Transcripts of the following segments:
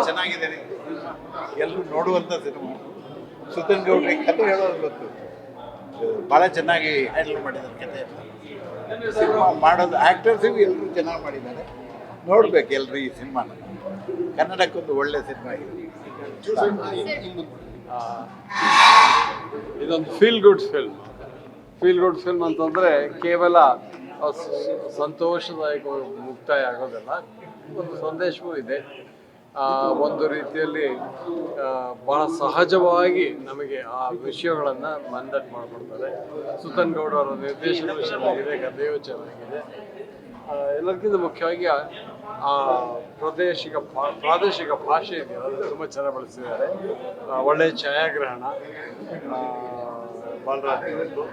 ಚೆನ್ನಾಗಿದೆ ರೀ, ಎಲ್ಲರೂ ನೋಡುವಂಥ ಸಿನಿಮಾ. ಸುಧನ್ ಗೌಡ್ರಿಗೆ ಕತೆ ಹೇಳೋದು ಗೊತ್ತು, ಭಾಳ ಚೆನ್ನಾಗಿ ಹ್ಯಾಂಡಲ್ ಮಾಡಿದ್ದಾರೆ ಕತೆ. ಸಿನಿಮಾ ಮಾಡೋದು ಆ್ಯಕ್ಟರ್ಸಿಗೂ ಎಲ್ಲರೂ ಚೆನ್ನಾಗಿ ಮಾಡಿದ್ದಾರೆ. ನೋಡ್ಬೇಕು ಎಲ್ಲರೂ ಈ ಸಿನಿಮಾನ. ಕನ್ನಡಕ್ಕೊಂದು ಒಳ್ಳೆ ಸಿನಿಮಾ ಇದೆ. ಇದೊಂದು ಫೀಲ್ ಗುಡ್ ಫಿಲ್ಮ್ ಅಂತಂದರೆ ಕೇವಲ ಸಂತೋಷದಾಯಕ ಮುಕ್ತಾಯ ಆಗೋದಿಲ್ಲ, ಒಂದು ಸಂದೇಶವೂ ಇದೆ. ಒಂದು ರೀತಿಯಲ್ಲಿ ಬಹಳ ಸಹಜವಾಗಿ ನಮಗೆ ಆ ವಿಷಯಗಳನ್ನು ಮಂದಟ್ ಮಾಡಿಕೊಡ್ತಾರೆ. ಸುಧನ್ ಗೌಡ ಅವರ ನಿರ್ದೇಶನವೂ ಚೆನ್ನಾಗಿದೆ, ಕಥೆಯೂ ಚೆನ್ನಾಗಿದೆ. ಎಲ್ಲರಿಗಿಂತ ಮುಖ್ಯವಾಗಿ ಆ ಪ್ರಾದೇಶಿಕ ಭಾಷೆ ಇದೆಯಲ್ಲ, ಅದು ತುಂಬ ಚೆನ್ನಾಗಿ ಬಳಸಿದ್ದಾರೆ. ಒಳ್ಳೆಯ ಛಾಯಾಗ್ರಹಣ ಬಾಲರಾಜ್ ಅವರದ್ದು.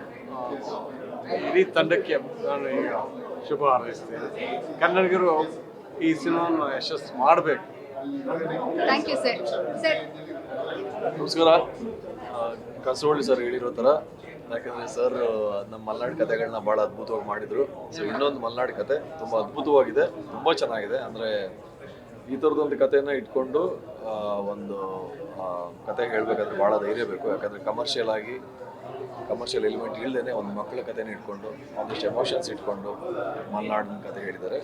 ಇಡೀ ತಂಡಕ್ಕೆ ನಾನು ಈಗ ಶುಭ ಹಾರೈಸ್ತೇನೆ. ಕನ್ನಡಿಗರು ಈ ಸಿನಿಮಾವನ್ನು ಯಶಸ್ಸು ಮಾಡಬೇಕು. Thank you sir. ಸರ್ ನಮಸ್ಕಾರ. ಕಾಸರವಳ್ಳಿ ಸರ್ ಹೇಳಿರೋ ಥರ, ಯಾಕಂದರೆ ಸರ್ ನಮ್ಮ ಮಲೆನಾಡು ಕಥೆಗಳನ್ನ ಭಾಳ ಅದ್ಭುತವಾಗಿ ಮಾಡಿದರು. ಸೊ ಇನ್ನೊಂದು ಮಲೆನಾಡು ಕತೆ ತುಂಬ ಅದ್ಭುತವಾಗಿದೆ, ತುಂಬ ಚೆನ್ನಾಗಿದೆ. ಅಂದರೆ ಈ ಥರದೊಂದು ಕಥೆಯನ್ನು ಇಟ್ಕೊಂಡು ಒಂದು ಕತೆ ಹೇಳಬೇಕಾದ್ರೆ ಭಾಳ ಧೈರ್ಯ ಬೇಕು. ಯಾಕಂದರೆ ಕಮರ್ಷಿಯಲ್ ಎಲಿಮೆಂಟ್ ಇಲ್ಲದೇ ಒಂದು ಮಕ್ಕಳ ಕಥೆನ ಇಟ್ಕೊಂಡು ಒಂದಿಷ್ಟು ಎಮೋಷನ್ಸ್ ಇಟ್ಕೊಂಡು ಮಲೆನಾಡಿನ ಕತೆ ಹೇಳಿದ್ದಾರೆ.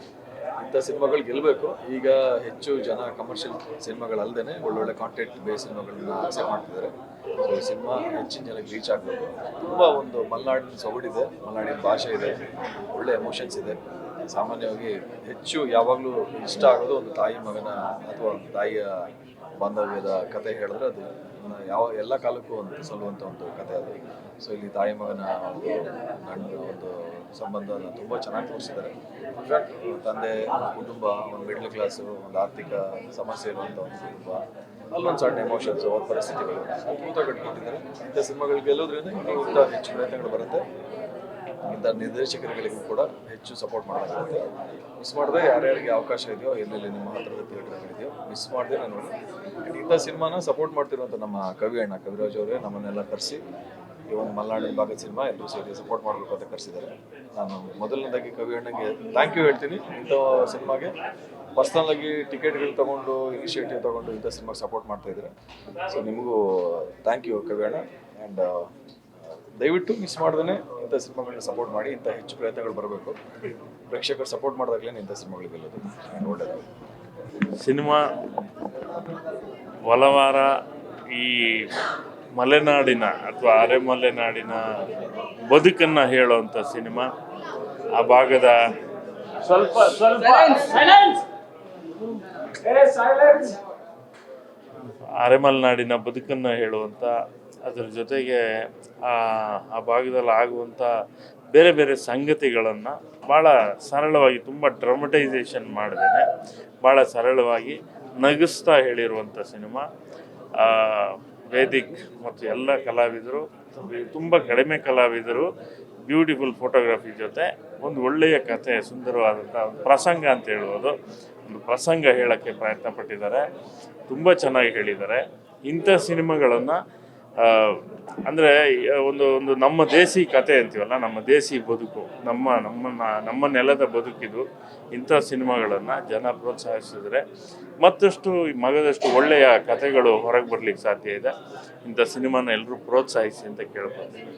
ಇಂಥ ಸಿನಿಮಾಗಳು ಗೆಲ್ಲಬೇಕು. ಈಗ ಹೆಚ್ಚು ಜನ ಕಮರ್ಷಿಯಲ್ ಸಿನಿಮಾಗಳಲ್ಲದೆ ಒಳ್ಳೊಳ್ಳೆ ಕಾಂಟೆಂಟ್ ಬೇಸ್ ಸಿನಿಮಾಗಳನ್ನ ಅಕ್ಸೆಪ್ಟ್ ಮಾಡ್ತಿದ್ದಾರೆ. ಸೊ ಈ ಸಿನಿಮಾ ಹೆಚ್ಚಿನ ಜನಕ್ಕೆ ರೀಚ್ ಆಗಬೇಕು. ತುಂಬ ಒಂದು ಮಲೆನಾಡಿನ ಸೊಗಡಿದೆ, ಮಲೆನಾಡಿನ ಭಾಷೆ ಇದೆ, ಒಳ್ಳೆ ಎಮೋಷನ್ಸ್ ಇದೆ. ಸಾಮಾನ್ಯವಾಗಿ ಹೆಚ್ಚು ಯಾವಾಗಲೂ ಇಷ್ಟ ಆಗೋದು ಒಂದು ತಾಯಿ ಮಗನ ಅಥವಾ ಒಂದು ತಾಯಿಯ ಬಾಂಧವ್ಯದ ಕತೆ ಹೇಳಿದ್ರೆ ಅದು ಎಲ್ಲ ಕಾಲಕ್ಕೂ ಒಂದು ಸಲ್ಲುವಂಥ ಒಂದು ಕತೆ ಅದು. ಸೊ ಇಲ್ಲಿ ತಾಯಿ ಮಗನ ಒಂದು ಸಂಬಂಧನ ತುಂಬ ಚೆನ್ನಾಗಿ ತೋರಿಸಿದ್ದಾರೆ. ತಂದೆ ಕುಟುಂಬ, ಒಂದು ಮಿಡ್ಲ್ ಕ್ಲಾಸು, ಒಂದು ಆರ್ಥಿಕ ಸಮಸ್ಯೆ ಇರುವಂಥ ಒಂದು ಕುಟುಂಬ, ಅಲ್ಲೊಂದು ಸಣ್ಣ ಎಮೋಷನ್ಸು, ಅವ್ರ ಪರಿಸ್ಥಿತಿಗಳು ಅದ್ಭುತ ಕಟ್ಕೊಂಡಿದ್ದಾರೆ. ಇಂಥ ಸಿನಿಮಾಗಳು ಗೆಲ್ಲೋದ್ರಿಂದ ಇಂಥ ಹೆಚ್ಚು ಪ್ರಯತ್ನಗಳು ಬರುತ್ತೆ. ಇಂಥ ನಿರ್ದೇಶಕರುಗಳಿಗೂ ಕೂಡ ಹೆಚ್ಚು ಸಪೋರ್ಟ್ ಮಾಡಲಾಗುತ್ತೆ. ಮಿಸ್ ಮಾಡಿದ್ರೆ ಯಾರ್ಯಾರಿಗೆ ಅವಕಾಶ ಇದೆಯೋ, ಎಲ್ಲೆಲ್ಲಿ ನಿಮ್ಮ ಹತ್ತಿರದ ಥಿಯೇಟರ್ಗಳಿದೆಯೋ ಮಿಸ್ ಮಾಡಿದೆ ನಾನು ನೋಡಿ. ಇಂಥ ಸಿನಿಮಾನ ಸಪೋರ್ಟ್ ಮಾಡ್ತಿರುವಂಥ ನಮ್ಮ ಕವಿರಾಜ್ ಅವರೇ ನಮ್ಮನ್ನೆಲ್ಲ ಕರೆಸಿ ಈ ಒಂದು ಮಲೆನಾಡಿನ ಭಾಗದ ಸಿನಿಮಾ ಎಲ್ಲರೂ ಸೇರಿ ಸಪೋರ್ಟ್ ಮಾಡಬೇಕು ಅಂತ ಕರೆಸಿದ್ದಾರೆ. ನಾನು ಮೊದಲನೇದಾಗಿ ಕವಿಯಣ್ಣಗೆ ಥ್ಯಾಂಕ್ ಯು ಹೇಳ್ತೀನಿ. ಇಂಥ ಸಿನಿಮಾಗೆ ಪರ್ಸ್ನಲಾಗಿ ಟಿಕೆಟ್ಗಳು ತೊಗೊಂಡು ಇನಿಷಿಯೇಟಿವ್ ತೊಗೊಂಡು ಇಂಥ ಸಿನಿಮಾಗೆ ಸಪೋರ್ಟ್ ಮಾಡ್ತಾಯಿದ್ದಾರೆ. ಸೊ ನಿಮಗೂ ಥ್ಯಾಂಕ್ ಯು ಕವಿಯಣ್ಣ. ಆ್ಯಂಡ್ ದಯವಿಟ್ಟು ಮಿಸ್ ಮಾಡ್ದೇ ಇಂಥ ಸಿನಿಮಾಗಳನ್ನ ಸಪೋರ್ಟ್ ಮಾಡಿ. ಇಂಥ ಹೆಚ್ಚು ಪ್ರಯತ್ನಗಳು ಬರಬೇಕು. ಪ್ರೇಕ್ಷಕರು ಸಪೋರ್ಟ್ ಮಾಡಿದಾಗಲೇ ಇಂಥ ಸಿನಿಮಾಗಳು ಗೆಲ್ಲೋದು. ಒಳ್ಳೆಯದು. ಸಿನಿಮಾ ಒಲವಾರ ಈ ಮಲೆನಾಡಿನ ಅಥವಾ ಅರೆಮಲೆನಾಡಿನ ಬದುಕನ್ನು ಹೇಳುವಂಥ ಸಿನಿಮಾ. ಆ ಭಾಗದ ಅರೆಮಲೆನಾಡಿನ ಬದುಕನ್ನು ಹೇಳುವಂಥ, ಅದರ ಜೊತೆಗೆ ಆ ಭಾಗದಲ್ಲಿ ಆಗುವಂಥ ಬೇರೆ ಬೇರೆ ಸಂಗತಿಗಳನ್ನು ಭಾಳ ಸರಳವಾಗಿ, ತುಂಬ ಡ್ರಾಮಟೈಸೇಷನ್ ಮಾಡದೇನೆ ಭಾಳ ಸರಳವಾಗಿ ನಗಿಸ್ತಾ ಹೇಳಿರುವಂಥ ಸಿನಿಮಾ. ವೇದಿಕ್ ಮತ್ತು ಎಲ್ಲ ಕಲಾವಿದರು, ತುಂಬ ಕಡಿಮೆ ಕಲಾವಿದರು, ಬ್ಯೂಟಿಫುಲ್ ಫೋಟೋಗ್ರಫಿ ಜೊತೆ ಒಂದು ಒಳ್ಳೆಯ ಕತೆ, ಸುಂದರವಾದಂಥ ಒಂದು ಪ್ರಸಂಗ ಅಂತ ಹೇಳ್ಬೋದು, ಒಂದು ಪ್ರಸಂಗ ಹೇಳೋಕ್ಕೆ ಪ್ರಯತ್ನ ಪಟ್ಟಿದ್ದಾರೆ. ತುಂಬ ಚೆನ್ನಾಗಿ ಹೇಳಿದ್ದಾರೆ. ಇಂಥ ಸಿನಿಮಾಗಳನ್ನು ಅಂದರೆ ಒಂದು ನಮ್ಮ ದೇಸಿ ಕತೆ ಅಂತೀವಲ್ಲ, ನಮ್ಮ ದೇಸಿ ಬದುಕು, ನಮ್ಮ ನೆಲದ ಬದುಕಿದು. ಇಂಥ ಸಿನಿಮಾಗಳನ್ನು ಜನ ಪ್ರೋತ್ಸಾಹಿಸಿದರೆ ಮತ್ತಷ್ಟು ಮಗದಷ್ಟು ಒಳ್ಳೆಯ ಕಥೆಗಳು ಹೊರಗೆ ಬರಲಿಕ್ಕೆ ಸಾಧ್ಯ ಇದೆ. ಇಂಥ ಸಿನಿಮಾನ ಎಲ್ಲರೂ ಪ್ರೋತ್ಸಾಹಿಸಿ ಅಂತ ಕೇಳ್ಕೊಳ್ತೀನಿ.